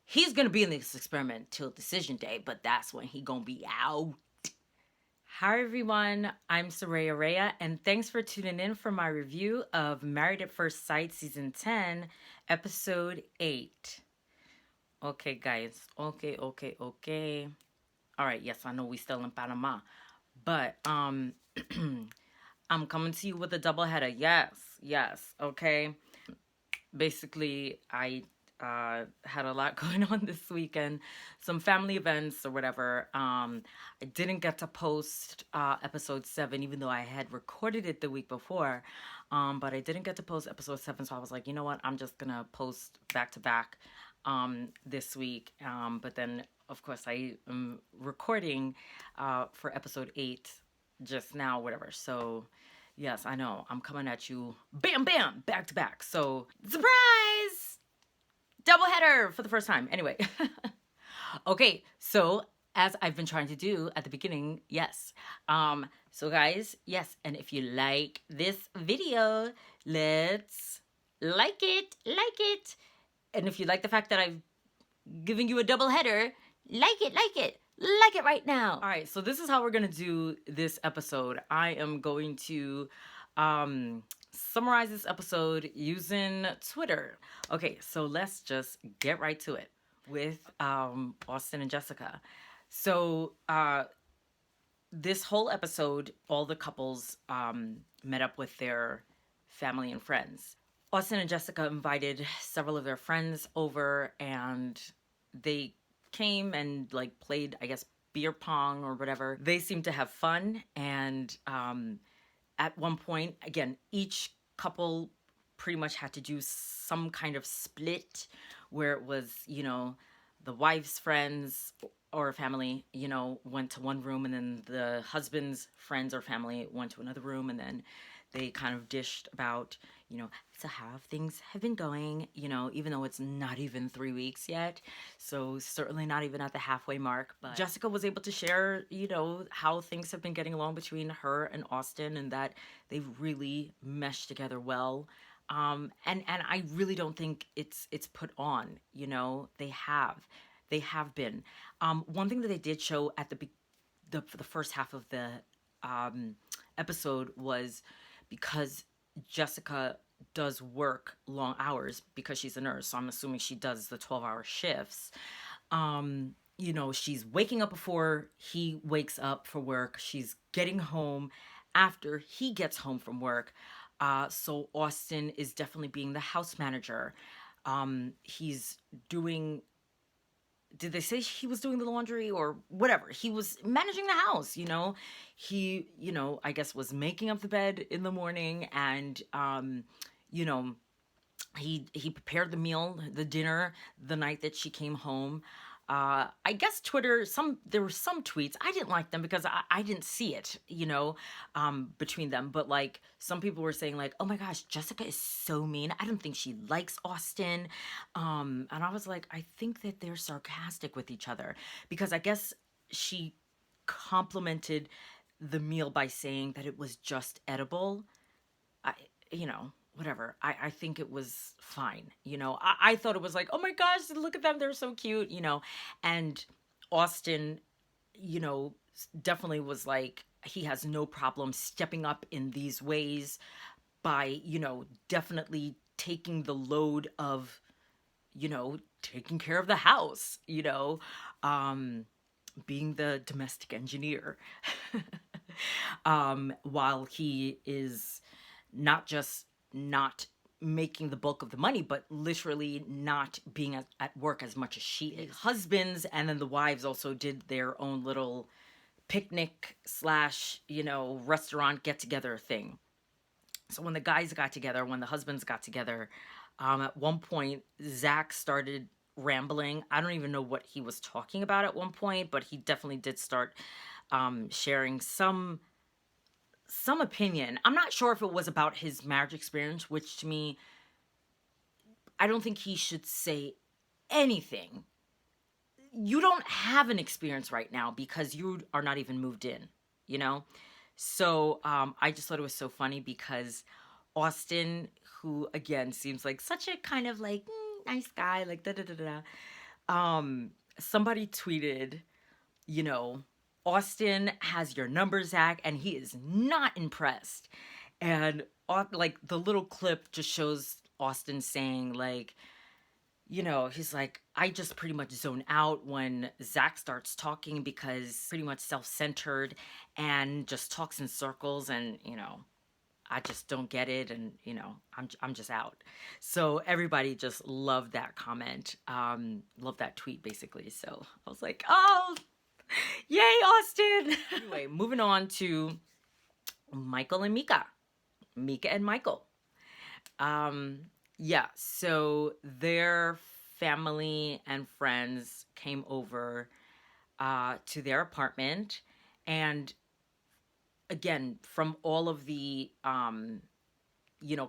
He's gonna be in this experiment till decision day, but that's when he gonna be out. Hi everyone, I'm Soraya Rhea, and thanks for tuning in for my review of Married at First Sight Season 10, Episode 8. Okay, guys. Okay. All right, yes, I know we still in Panama, but I'm coming to you with a double header. Yes. Okay. Basically, I had a lot going on this weekend, some family events or whatever. I didn't get to post episode 7, even though I had recorded it the week before. But I didn't get to post episode 7, so I was like, you know what? I'm just gonna post back to back this week. But then, of course, I am recording for episode 8 just now, whatever. So yes, I know. I'm coming at you, bam, bam, back to back. So, surprise! Double header for the first time. Anyway. Okay, so as I've been trying to do at the beginning, yes. So guys, yes, and if you like this video, let's like it. And if you like the fact that I've given you a double header, like it right now. All right, so this is how we're gonna do this episode. I am going to summarize this episode using Twitter. Okay, so let's just get right to it with Austin and Jessica. So this whole episode, all the couples met up with their family and friends. Austin and Jessica invited several of their friends over, and they came and like played, I guess, beer pong or whatever. They seemed to have fun, and at one point, again, each couple pretty much had to do some kind of split where it was, the wife's friends or family, went to one room, and then the husband's friends or family went to another room, and then they kind of dished about, so how things have been going, even though it's not even 3 weeks yet. So certainly not even at the halfway mark. But Jessica was able to share, how things have been getting along between her and Austin, and that they've really meshed together well. And I really don't think it's put on, they have been. One thing that they did show at the first half of the episode was, because Jessica does work long hours because she's a nurse, so I'm assuming she does the 12-hour shifts. She's waking up before he wakes up for work. She's getting home after he gets home from work. So Austin is definitely being the house manager. He's doing, did they say he was doing the laundry or whatever? He was managing the house, He, I guess was making up the bed in the morning, and, he prepared the meal, the dinner, the night that she came home. I guess Twitter, there were some tweets. I didn't like them because I didn't see it, between them. But like some people were saying like, oh my gosh, Jessica is so mean. I don't think she likes Austin. And I was like, I think that they're sarcastic with each other, because I guess she complimented the meal by saying that it was just edible. Whatever. I think it was fine. I thought it was like, oh my gosh, look at them. They're so cute, And Austin, definitely was like, he has no problem stepping up in these ways by, definitely taking the load of, taking care of the house, being the domestic engineer. While he is not just not making the bulk of the money, but literally not being at work as much as she is. Husbands and then the wives also did their own little picnic / restaurant get together thing. So when the guys got together, when the husbands got together, at one point Zach started rambling. I don't even know what he was talking about at one point, but he definitely did start sharing some opinion. I'm not sure if it was about his marriage experience, which to me, I don't think he should say anything. You don't have an experience right now because you are not even moved in, So I just thought it was so funny because Austin, who again seems like such a kind of like nice guy, like Somebody tweeted, you know, Austin has your number, Zach, and he is not impressed. And like the little clip just shows Austin saying like, he's like, I just pretty much zone out when Zach starts talking because pretty much self-centered and just talks in circles and, I just don't get it and, I'm just out. So everybody just loved that comment. Loved that tweet basically. So I was like, oh, yay, Austin. Anyway, moving on to Michael and Myka. Myka and Michael. Yeah, so their family and friends came over to their apartment. And again, from all of the,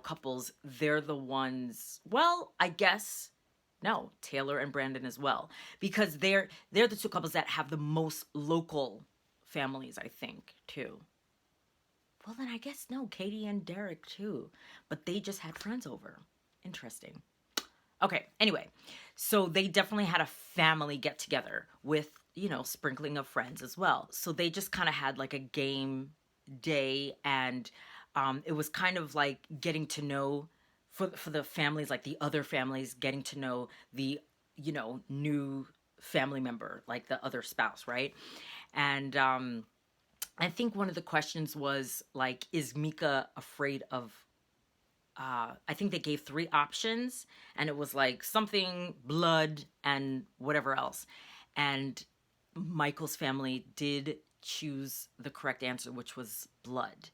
couples, they're the ones, well, I guess, no, Taylor and Brandon as well. Because they're the two couples that have the most local families, I think, too. Well, then I guess no, Katie and Derek too. But they just had friends over. Interesting. Okay, anyway. So they definitely had a family get together with, sprinkling of friends as well. So they just kind of had like a game day and it was kind of like getting to know for the families, like the other families, getting to know the, new family member, like the other spouse, right? And I think one of the questions was like, is Myka afraid of, I think they gave 3 options and it was like something, blood, and whatever else. And Michael's family did choose the correct answer, which was blood.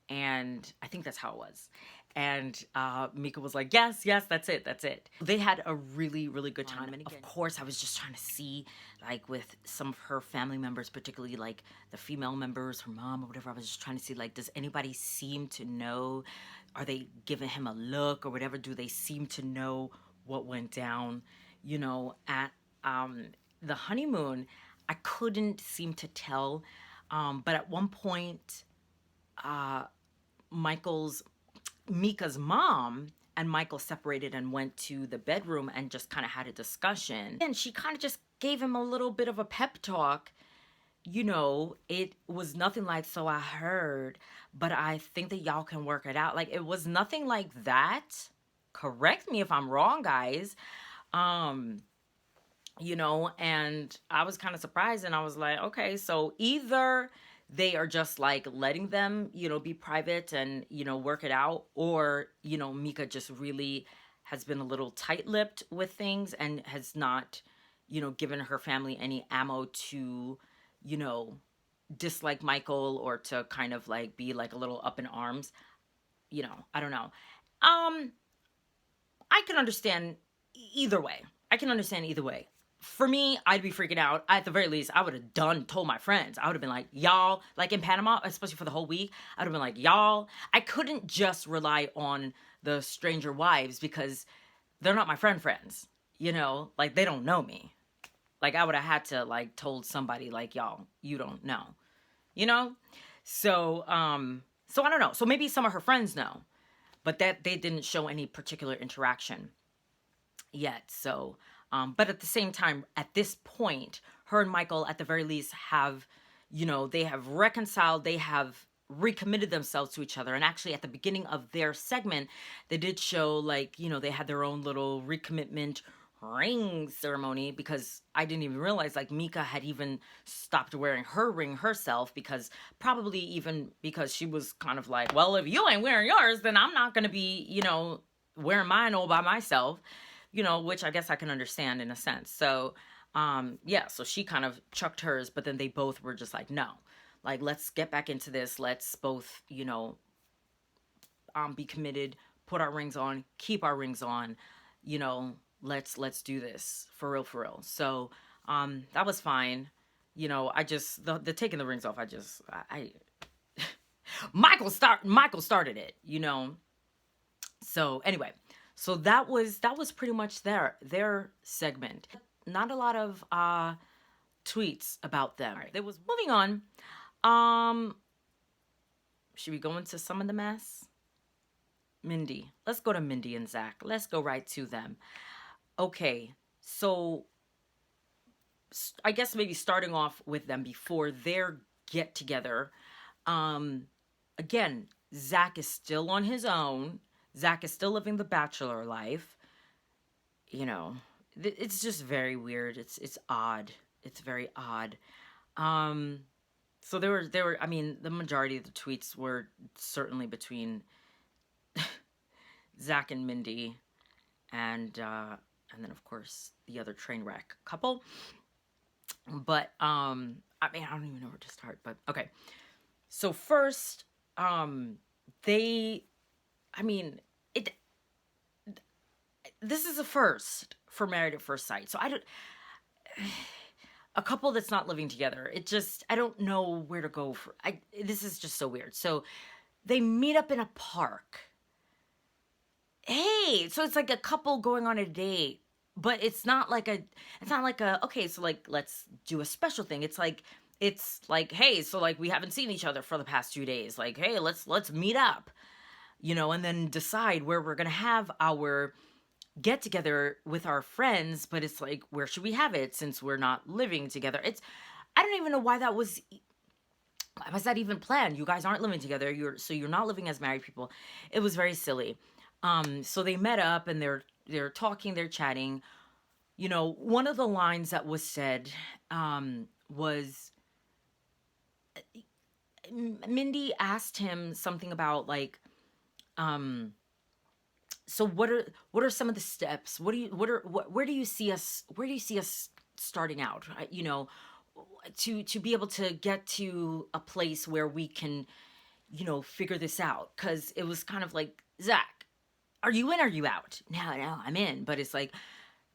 And I think that's how it was. And Myka was like, yes, that's it. They had a really, really good time. And of course, I was just trying to see, like, with some of her family members, particularly, like, the female members, her mom or whatever, I was just trying to see, like, does anybody seem to know? Are they giving him a look or whatever? Do they seem to know what went down, at the honeymoon? I couldn't seem to tell. But at one point, Myka's mom and Michael separated and went to the bedroom and just kind of had a discussion. And she kind of just gave him a little bit of a pep talk. It was nothing like, so I heard, but I think that y'all can work it out. Like, it was nothing like that. Correct me if I'm wrong, guys. And I was kind of surprised and I was like, okay, so either they are just like letting them, be private and, work it out, or, Myka just really has been a little tight-lipped with things and has not, given her family any ammo to, dislike Michael or to kind of like be like a little up in arms. I don't know. I can understand either way. For me, I'd be freaking out. At the very least, I would have told my friends. I would have been like, y'all, like in Panama, especially for the whole week, I would have been like, y'all, I couldn't just rely on the stranger wives because they're not my friends, like they don't know me. Like I would have had to like told somebody like, y'all, you don't know, So, so I don't know. So maybe some of her friends know, but that they didn't show any particular interaction yet. So, but at the same time, at this point, her and Michael, at the very least, have, they have reconciled, they have recommitted themselves to each other. And actually, at the beginning of their segment, they did show, like, they had their own little recommitment ring ceremony, because I didn't even realize, like, Myka had even stopped wearing her ring herself, because probably even because she was kind of like, well, if you ain't wearing yours, then I'm not going to be, wearing mine all by myself. Which I guess I can understand in a sense. So, yeah, so she kind of chucked hers, but then they both were just like, no, like, let's get back into this. Let's both, be committed, put our rings on, keep our rings on, let's do this for real. So, that was fine. I just, the taking the rings off, I Michael started it, So anyway, so that was pretty much their segment. Not a lot of tweets about them. Right. There was moving on. Should we go into some of the mess? Let's go to Mindy and Zach. Let's go right to them. Okay, so I guess maybe starting off with them before their get together. Again, Zach is still on his own. Zach is still living the bachelor life. You know, it's just very weird. It's odd. It's very odd. Um, so there were. I mean, the majority of the tweets were certainly between Zach and Mindy, and then of course the other train wreck couple. But I mean, I don't even know where to start. But okay, so first, they, I mean, it. This is a first for Married at First Sight. So I don't. A couple that's not living together. It just, I don't know where to go for. This is just so weird. So they meet up in a park. Hey, so it's like a couple going on a date, but it's not like a okay, so like let's do a special thing. It's like hey, so like we haven't seen each other for the past 2 days. Like, hey, let's meet up, and then decide where we're gonna have our get together with our friends. But it's like, where should we have it since we're not living together? I don't even know why was that even planned? You guys aren't living together. You're not living as married people. It was very silly. So they met up and they're talking, they're chatting. One of the lines that was said was Mindy asked him something about like, so what are some of the steps? Where do you see us starting out? To be able to get to a place where we can, figure this out. Because it was kind of like, Zach, are you in? Or are you out? No, I'm in. But it's like,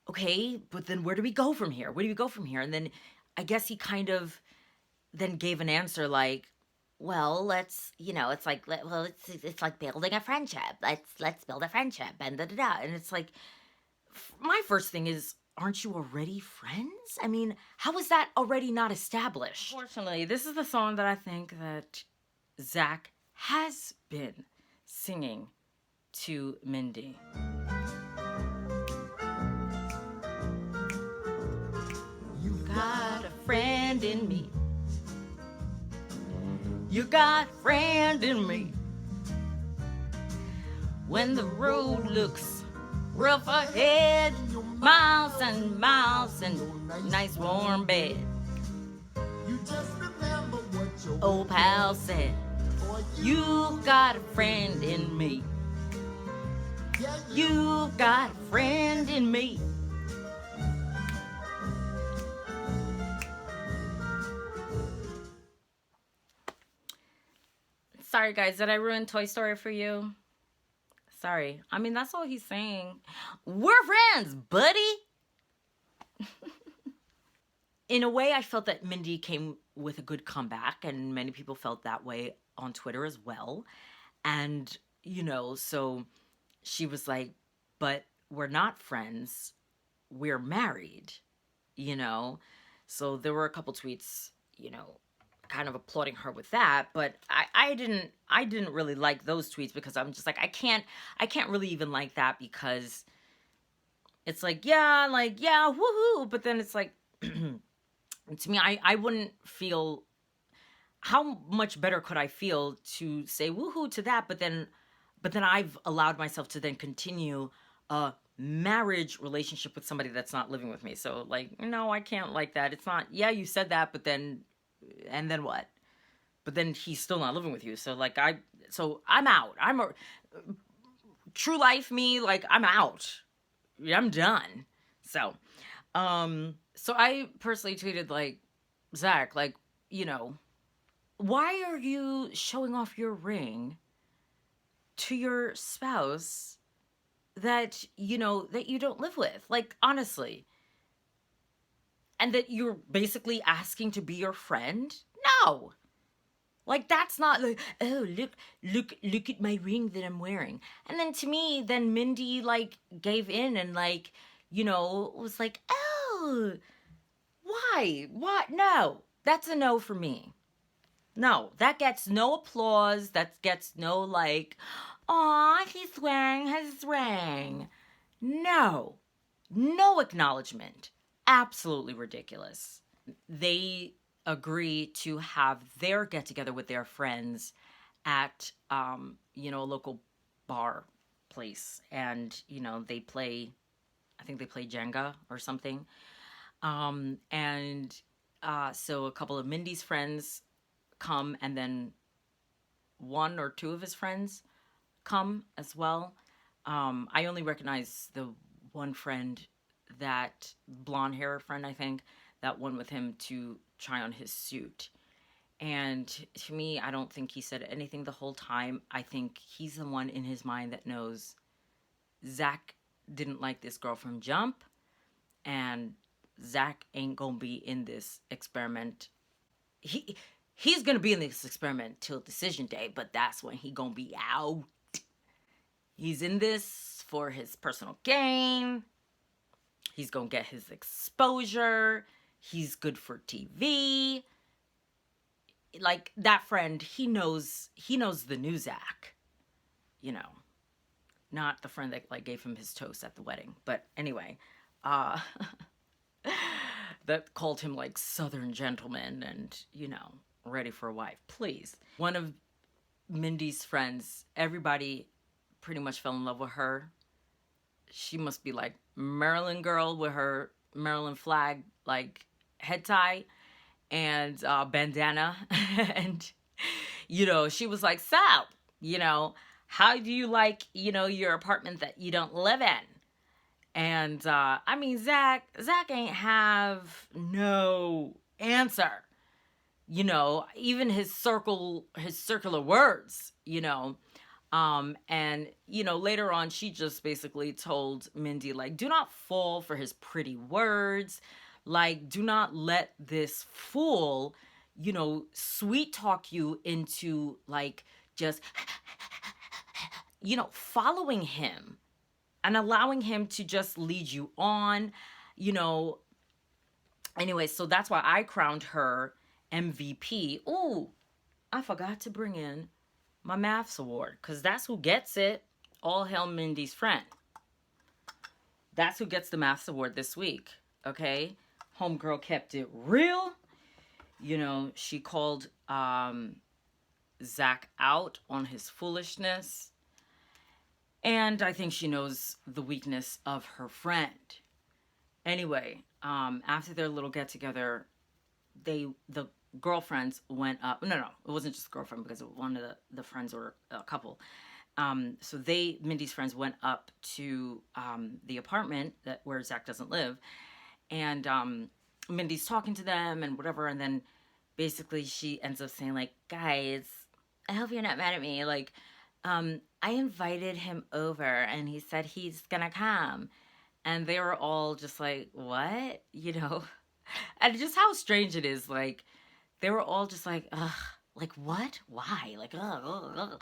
okay, but then where do we go from here? Where do we go from here? And then I guess he kind of then gave an answer like, well, it's like building a friendship. Let's build a friendship and da da da. And it's like, my first thing is, aren't you already friends? I mean, how is that already not established? Unfortunately, this is the song that I think that Zach has been singing to Mindy. You got a friend in me. You got a friend in me. When the road looks rough ahead, miles and miles and nice warm bed. You just remember what your old pal said. You've got a friend in me. You've got a friend in me. Sorry guys, did I ruin Toy Story for you? Sorry. I mean, that's all he's saying. We're friends, buddy. In a way, I felt that Mindy came with a good comeback, and many people felt that way on Twitter as well. And, so she was like, but we're not friends. We're married, So there were a couple tweets, kind of applauding her with that, but I didn't really like those tweets, because I'm just like, I can't really even like that, because it's like, yeah, woohoo, but then it's like, to me, I wouldn't feel, how much better could I feel to say woohoo to that, but then I've allowed myself to then continue a marriage relationship with somebody that's not living with me. So like, no, I can't like that. It's not, yeah, you said that, but then, and then what? But then he's still not living with you. So like, I'm out. I'm a true life me. Like, I'm out. I'm done. So I personally tweeted like, Zach, like, why are you showing off your ring to your spouse that, that you don't live with? Like, honestly. And that you're basically asking to be your friend? No. Like, that's not like, oh, look at my ring that I'm wearing. And then to me, then Mindy, like, gave in and, like, was like, oh, why? What? No. That's a no for me. No. That gets no applause. That gets no, like, aw, he's wearing his ring. No. No acknowledgement. Absolutely ridiculous. They agree to have their get together with their friends at a local bar place, and they play. I think they play Jenga or something. And so a couple of Mindy's friends come, and then one or two of his friends come as well. I only recognize the one friend, that blonde hair friend, I think, that went with him to try on his suit. And to me, I don't think he said anything the whole time. I think he's the one in his mind that knows Zach didn't like this girl from jump, and Zach ain't gonna be in this experiment. He's gonna be in this experiment till decision day, but that's when he gonna be out. He's in this for his personal gain. He's gonna get his exposure. He's good for TV. Like that friend, he knows the new Zach, you know, not the friend that like gave him his toast at the wedding. But anyway, uh that called him like Southern gentleman and, ready for a wife. Please. One of Mindy's friends, everybody pretty much fell in love with her. She must be like Maryland girl with her Maryland flag like head tie and bandana. And she was like, so, how do you like, your apartment that you don't live in? And I mean, Zach ain't have no answer. Even his circular words. And later on, she just basically told Mindy, like, do not fall for his pretty words. Like, do not let this fool, sweet talk you into like just, following him and allowing him to just lead you on, you know. Anyway, so that's why I crowned her MVP. Ooh, I forgot to bring in my mafs award, because that's who gets it. All hail Mindy's friend. That's who gets the mafs award this week. Okay? Homegirl kept it real. She called Zach out on his foolishness. And I think she knows the weakness of her friend. Anyway, after their little get together, the girlfriends went up. No, it wasn't just a girlfriend, because one of the friends were a couple. So Mindy's friends went up to the apartment where Zach doesn't live, and Mindy's talking to them and whatever, and then basically she ends up saying like, guys, I hope you're not mad at me. Like, I invited him over and he said he's gonna come. And they were all just like, what? And just how strange it is. Like, they were all just like, ugh, like what? Why? Like, ugh, ugh, ugh.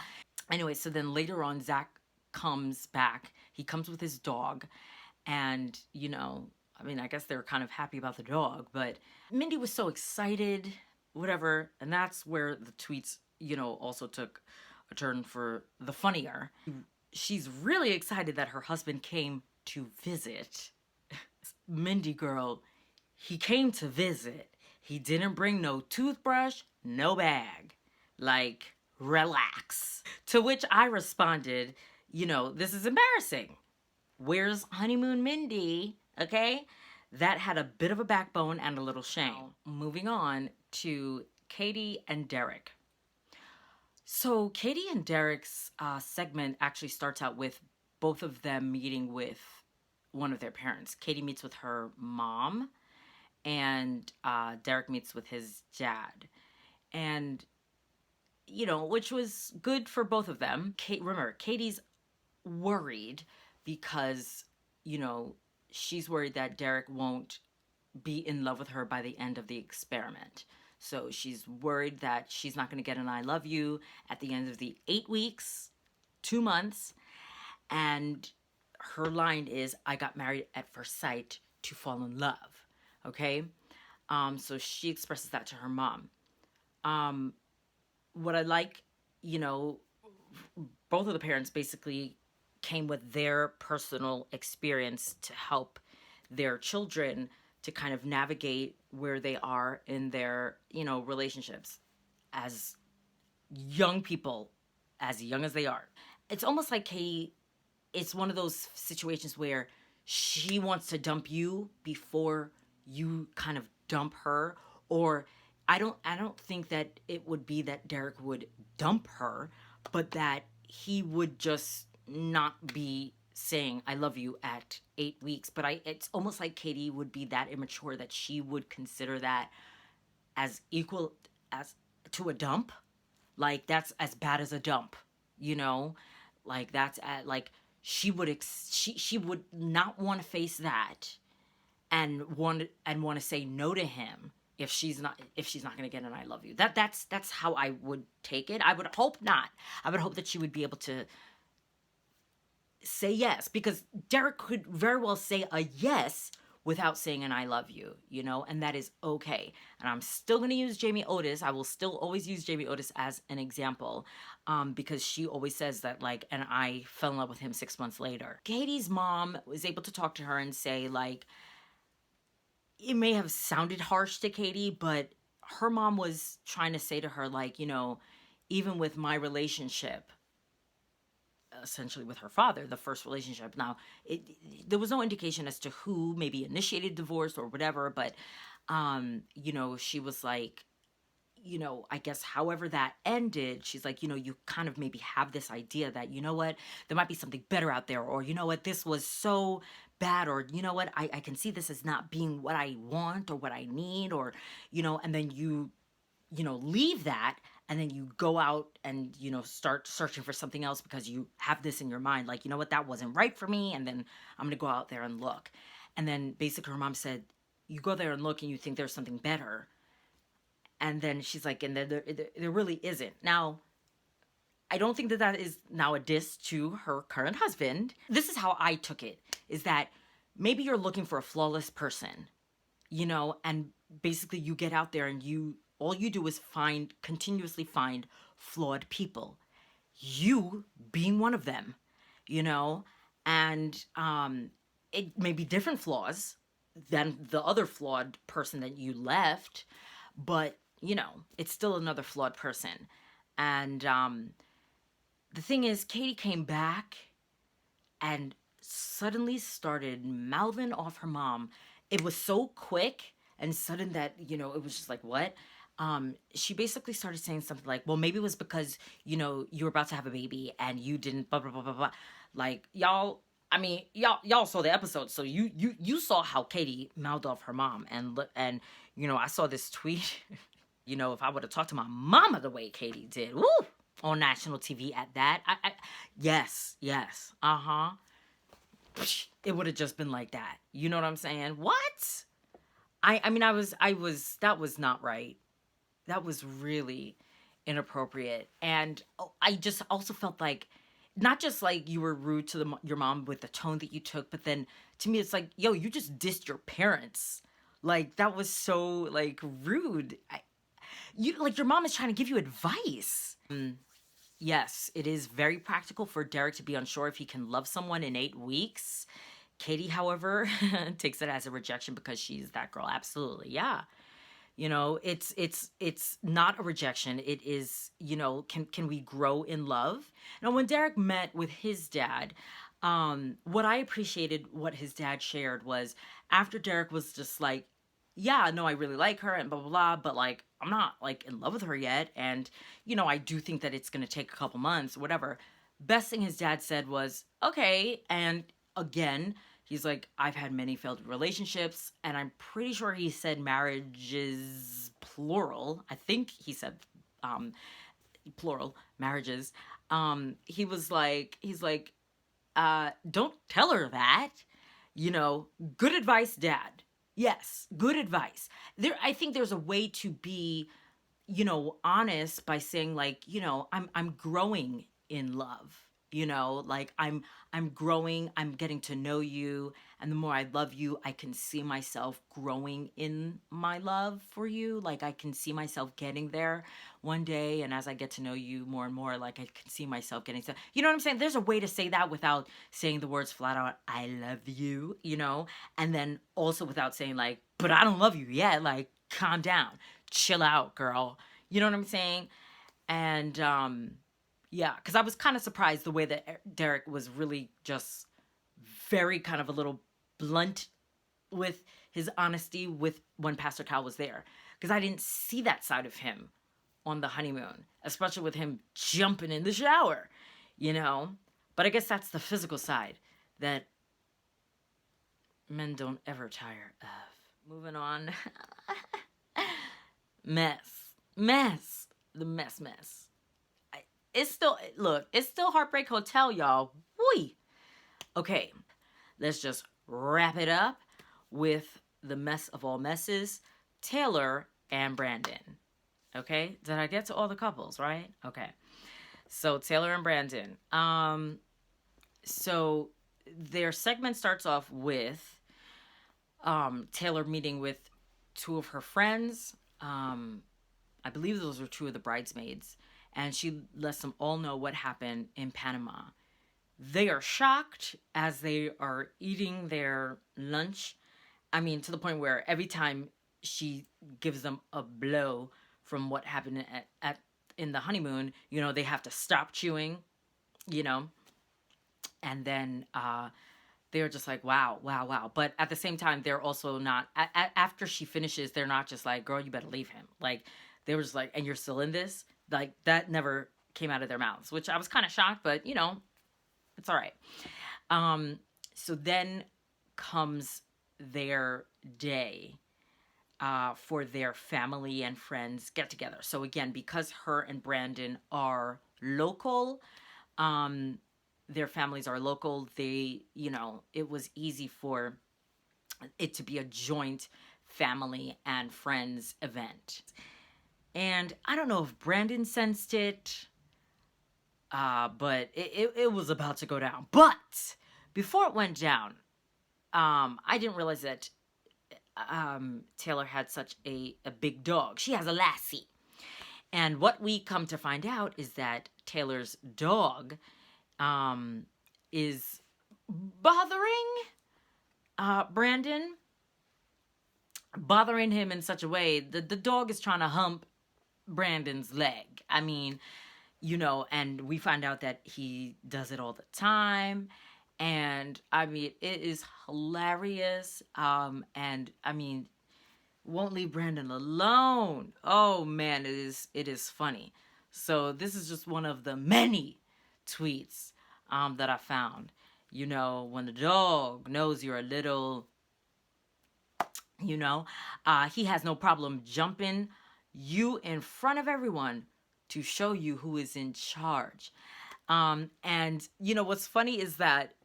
Anyway, so then later on, Zach comes back. He comes with his dog. And, I mean, I guess they were kind of happy about the dog. But Mindy was so excited, whatever. And that's where the tweets, also took a turn for the funnier. She's really excited that her husband came to visit. Mindy girl, he came to visit. He didn't bring no toothbrush, no bag. Like, relax. To which I responded, this is embarrassing. Where's honeymoon Mindy? Okay? That had a bit of a backbone and a little shame. Moving on to Katie and Derek. So Katie and Derek's segment actually starts out with both of them meeting with one of their parents. Katie meets with her mom, and Derek meets with his dad. And, which was good for both of them. Remember, Katie's worried because, she's worried that Derek won't be in love with her by the end of the experiment. So she's worried that she's not going to get an I love you at the end of the 8 weeks, 2 months. And her line is, I got married at first sight to fall in love. Okay? So she expresses that to her mom. What I like, both of the parents basically came with their personal experience to help their children to kind of navigate where they are in their, relationships as young people, as young as they are. It's almost like Katie, it's one of those situations where she wants to dump you before you kind of dump her. Or I don't think that it would be that Derek would dump her, but that he would just not be saying I love you at 8 weeks. But it's almost like Katie would be that immature that she would consider that as equal as to a dump. Like that's as bad as a dump, you know? Like that's at like she would not want to face that and want to say no to him if she's not going to get an I love you. That's how I would take it. I would hope not. I would hope that she would be able to say yes, because Derek could very well say a yes without saying an I love you, and that is okay. And I'm still going to use Jamie Otis. I will still always use Jamie Otis as an example, because she always says that, like, and I fell in love with him 6 months later. Katie's mom was able to talk to her and say, like, it may have sounded harsh to Katie, but her mom was trying to say to her, like, even with my relationship, essentially with her father, the first relationship. Now, there was no indication as to who maybe initiated divorce or whatever, but, she was like, I guess however that ended, she's like, you kind of maybe have this idea that, you know what, there might be something better out there, or, you know what, this was so bad, or, you know what, I can see this as not being what I want or what I need, or, and then you leave that, and then you go out and, start searching for something else because you have this in your mind, like, you know what, that wasn't right for me, and then I'm going to go out there and look. And then basically her mom said, you go there and look and you think there's something better. And then she's like, and there really isn't. Now, I don't think that is now a diss to her current husband. This is how I took it, is that maybe you're looking for a flawless person, and basically you get out there and all you do is continuously find flawed people. You being one of them, and it may be different flaws than the other flawed person that you left, but it's still another flawed person. And the thing is, Katie came back and suddenly started mouthing off her mom. It was so quick and sudden that, it was just like, what? She basically started saying something like, well, maybe it was because, you were about to have a baby and you didn't, blah, blah, blah, blah, blah. Like, y'all saw the episode. So you saw how Katie mouthed off her mom. And I saw this tweet, if I would have talked to my mama the way Katie did, woo, on national TV at that, yes, uh-huh. It would have just been like that. You know what I'm saying? What? I mean, that was not right. That was really inappropriate. And I just also felt like, not just like you were rude to your mom with the tone that you took, but then to me, it's like, yo, you just dissed your parents. Like, that was so, like, rude. Your mom is trying to give you advice. Yes, it is very practical for Derek to be unsure if he can love someone in 8 weeks. Katie, however, takes it as a rejection because she's that girl. Absolutely, yeah. It's not a rejection. It is, can we grow in love? Now, when Derek met with his dad, what I appreciated what his dad shared was, after Derek was just like, yeah, no, I really like her and blah, blah, blah, but like, I'm not like in love with her yet. And, I do think that it's going to take a couple months, whatever. Best thing his dad said was, okay. And again, he's like, I've had many failed relationships, and I'm pretty sure he said marriages, plural. I think he said plural, marriages. He's like, don't tell her that. Good advice, Dad. Yes, good advice. I think there's a way to be, honest by saying, like, I'm growing in love. You know, like I'm growing, I'm getting to know you, and the more I love you, I can see myself growing in my love for you. Like I can see myself getting there one day, and as I get to know you more and more, like I can see myself getting to, you know what I'm saying? There's a way to say that without saying the words flat out, I love you, you know? And then also without saying like, but I don't love you yet. Like, calm down, chill out, girl. You know what I'm saying? And yeah, because I was kind of surprised the way that Derek was really just very kind of a little blunt with his honesty with when Pastor Cal was there, because I didn't see that side of him on the honeymoon, especially with him jumping in the shower, you know. But I guess that's the physical side that men don't ever tire of. Moving on. Mess, the mess. It's still, look, it's still Heartbreak Hotel, y'all. Whee. Okay, let's just wrap it up with the mess of all messes, Taylor and Brandon. Okay, did I get to all the couples, right? Okay, so Taylor and Brandon. So their segment starts off with Taylor meeting with two of her friends. I believe those were two of the bridesmaids, and she lets them all know what happened in Panama. They are shocked as they are eating their lunch. I mean, to the point where every time she gives them a blow from what happened at in the honeymoon, you know, they have to stop chewing, you know, and then they're just like, wow, wow, wow. But at the same time, they're also not, after she finishes, they're not just like, girl, you better leave him. Like, they were just like, and you're still in this? Like, that never came out of their mouths, which I was kind of shocked, but, you know, it's all right. So then comes their day for their family and friends get together. So again, because her and Brandon are local, their families are local, they, you know, it was easy for it to be a joint family and friends event. And I don't know if Brandon sensed it, but it was about to go down. But before it went down, I didn't realize that Taylor had such a big dog. She has a Lassie. And what we come to find out is that Taylor's dog is bothering Brandon, bothering him in such a way that the dog is trying to hump Brandon's leg. I mean, you know, and we find out that he does it all the time. And I mean, it is hilarious. And I mean, won't leave Brandon alone. Oh man, it is funny. So this is just one of the many tweets that I found. You know, when the dog knows you're a little, you know, he has no problem jumping you in front of everyone to show you who is in charge. And you know what's funny is that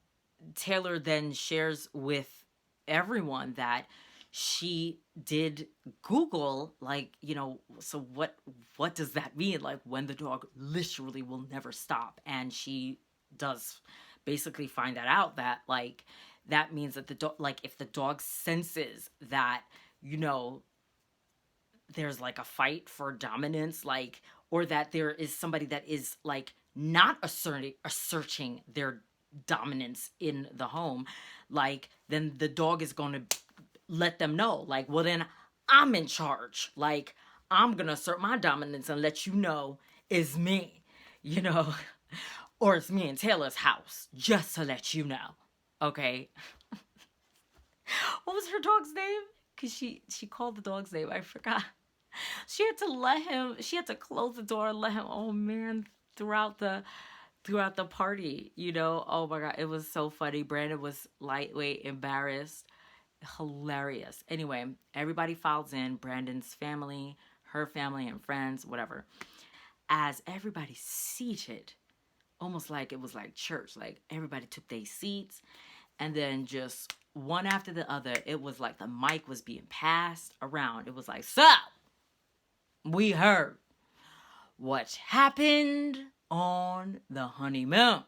Taylor then shares with everyone that she did Google, like, you know, so what does that mean? Like, when the dog literally will never stop. And she does basically find that out, that like that means that the dog, like if the dog senses that, you know, there's like a fight for dominance, like, or that there is somebody that is like not asserting their dominance in the home, like then the dog is going to let them know, like, well then I'm in charge, like I'm gonna assert my dominance and let you know it's me, you know. Or it's me in Taylor's house, just to let you know. Okay. What was her dog's name? Because she called the dog's name, I forgot. She had to close the door and let him, oh man, throughout the party, you know. Oh my god, it was so funny. Brandon was lightweight embarrassed. Hilarious. Anyway, everybody files in, Brandon's family, her family and friends, whatever. As everybody's seated, almost like it was like church, like everybody took their seats, and then just one after the other, it was like the mic was being passed around. It was like, so we heard what happened on the honeymoon.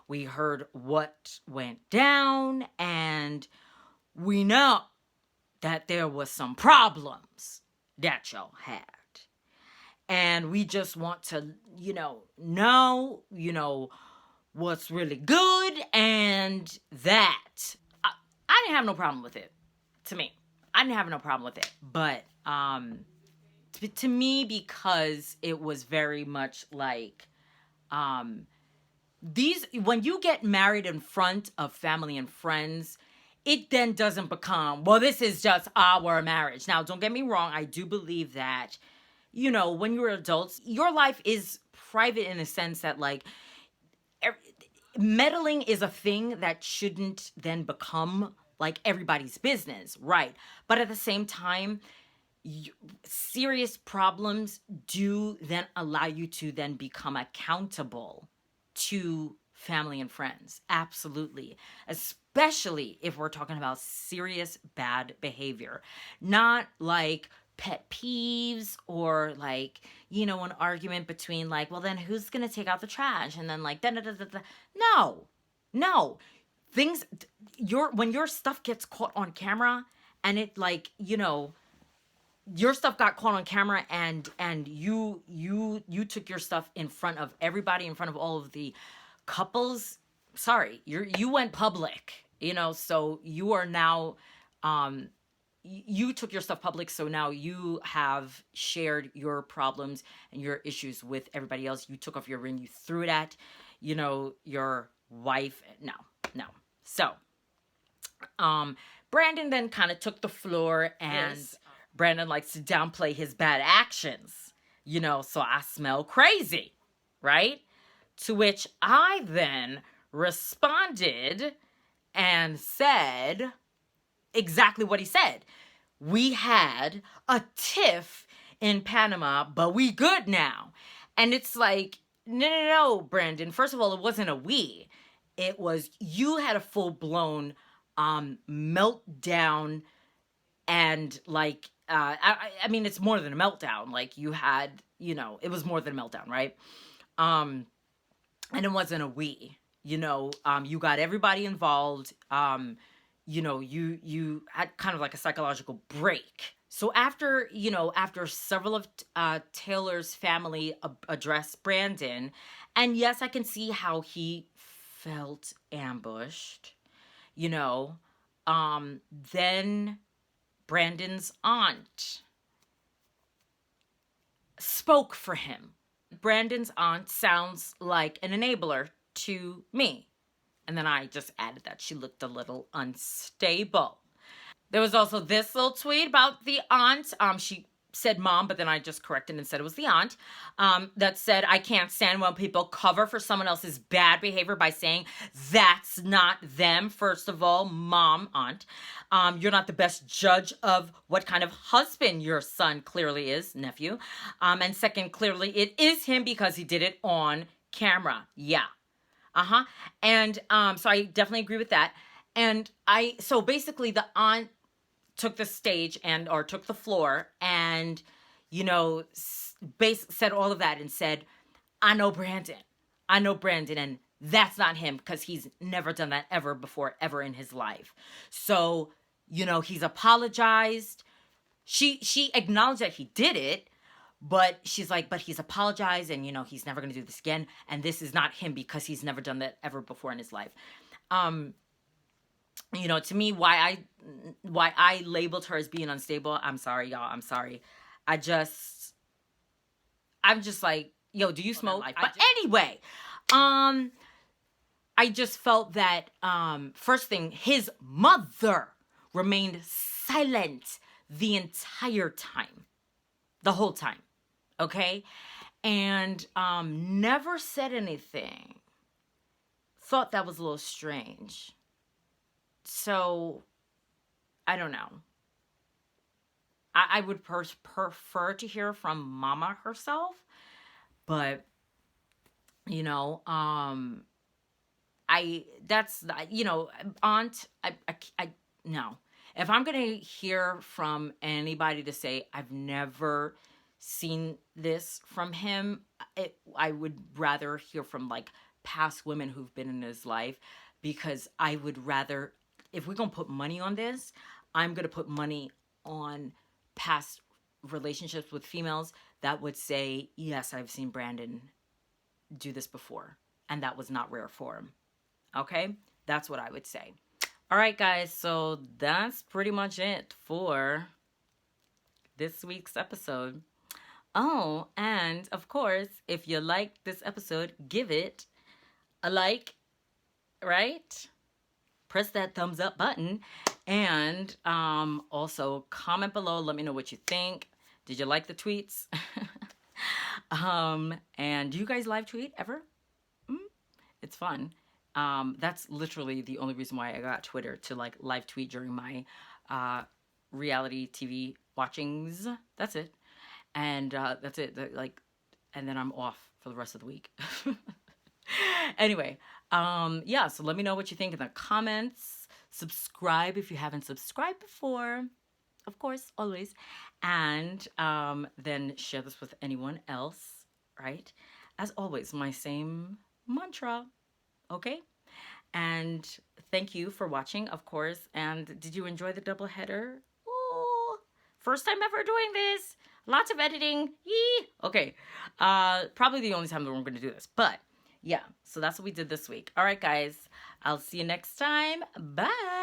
We heard what went down, and we know that there was some problems that y'all had. And we just want to, know what's really good, and that. I didn't have no problem with it. To me, I didn't have no problem with it. But to me, because it was very much like when you get married in front of family and friends, it then doesn't become, well, this is just our marriage. Now, don't get me wrong. I do believe that, when you're adults, your life is private in a sense that, like, meddling is a thing that shouldn't then become like everybody's business, right? But at the same time, serious problems do then allow you to then become accountable to family and friends. Absolutely. Especially if we're talking about serious bad behavior. Not like pet peeves or like, an argument between like, well, then who's going to take out the trash? And then like, da da da da da. No. Things, when your stuff gets caught on camera and it like, your stuff got caught on camera and you took your stuff in front of everybody, in front of all of the couples. Sorry, you went public, so you are now, you took your stuff public, so now you have shared your problems and your issues with everybody else. You took off your ring, you threw it at, your wife. No. So, Brandon then kind of took the floor, and yes. Brandon likes to downplay his bad actions, so I smell crazy, right? To which I then responded and said exactly what he said. We had a tiff in Panama, but we good now. And it's like, no, Brandon. First of all, it wasn't a we. It was, you had a full-blown meltdown, and like, I mean, it's more than a meltdown. Like, you had, it was more than a meltdown, right? And it wasn't a we. You got everybody involved. You had kind of like a psychological break. So after several of Taylor's family addressed Brandon, and yes, I can see how he felt ambushed, then Brandon's aunt spoke for him. Brandon's aunt sounds like an enabler to me. And then I just added that she looked a little unstable. There was also this little tweet about the aunt. She said mom, but then I just corrected and said it was the aunt, that said, I can't stand when people cover for someone else's bad behavior by saying that's not them. First of all, aunt, you're not the best judge of what kind of husband your son clearly is, nephew. And second, clearly it is him because he did it on camera. Yeah. And so I definitely agree with that. And so basically the aunt took the stage or took the floor and, said all of that and said, I know Brandon, and that's not him because he's never done that ever before, ever in his life. So, he's apologized. She acknowledged that he did it, but she's like, but he's apologized and, he's never going to do this again. And this is not him because he's never done that ever before in his life. To me, why I labeled her as being unstable, I'm sorry, y'all. I'm sorry. I'm just like, yo, do you smoke? But anyway, I just felt that, first thing, his mother remained silent the entire time, the whole time. Okay. And, never said anything. Thought that was a little strange. So, I don't know. I would prefer to hear from Mama herself, but, aunt, no. If I'm going to hear from anybody to say, I've never seen this from him, I would rather hear from like past women who've been in his life, because I would rather, if we're going to put money on this, I'm going to put money on past relationships with females that would say, yes, I've seen Brandon do this before, and that was not rare for him. Okay? That's what I would say. All right, guys. So that's pretty much it for this week's episode. Oh, and of course, if you like this episode, give it a like, right? Press that thumbs up button. And also comment below. Let me know what you think. Did you like the tweets? And do you guys live tweet ever? It's fun. That's literally the only reason why I got Twitter, to like live tweet during my reality TV watchings. That's it. And that's it. Like, and then I'm off for the rest of the week. Anyway, yeah, so let me know what you think in the comments. Subscribe if you haven't subscribed before, of course, always. And then share this with anyone else, right? As always, my same mantra, okay? And thank you for watching, of course. And did you enjoy the double header? Ooh, first time ever doing this. Lots of editing. Yee. Okay. Probably the only time that we're going to do this. But yeah, so that's what we did this week. All right, guys. I'll see you next time. Bye.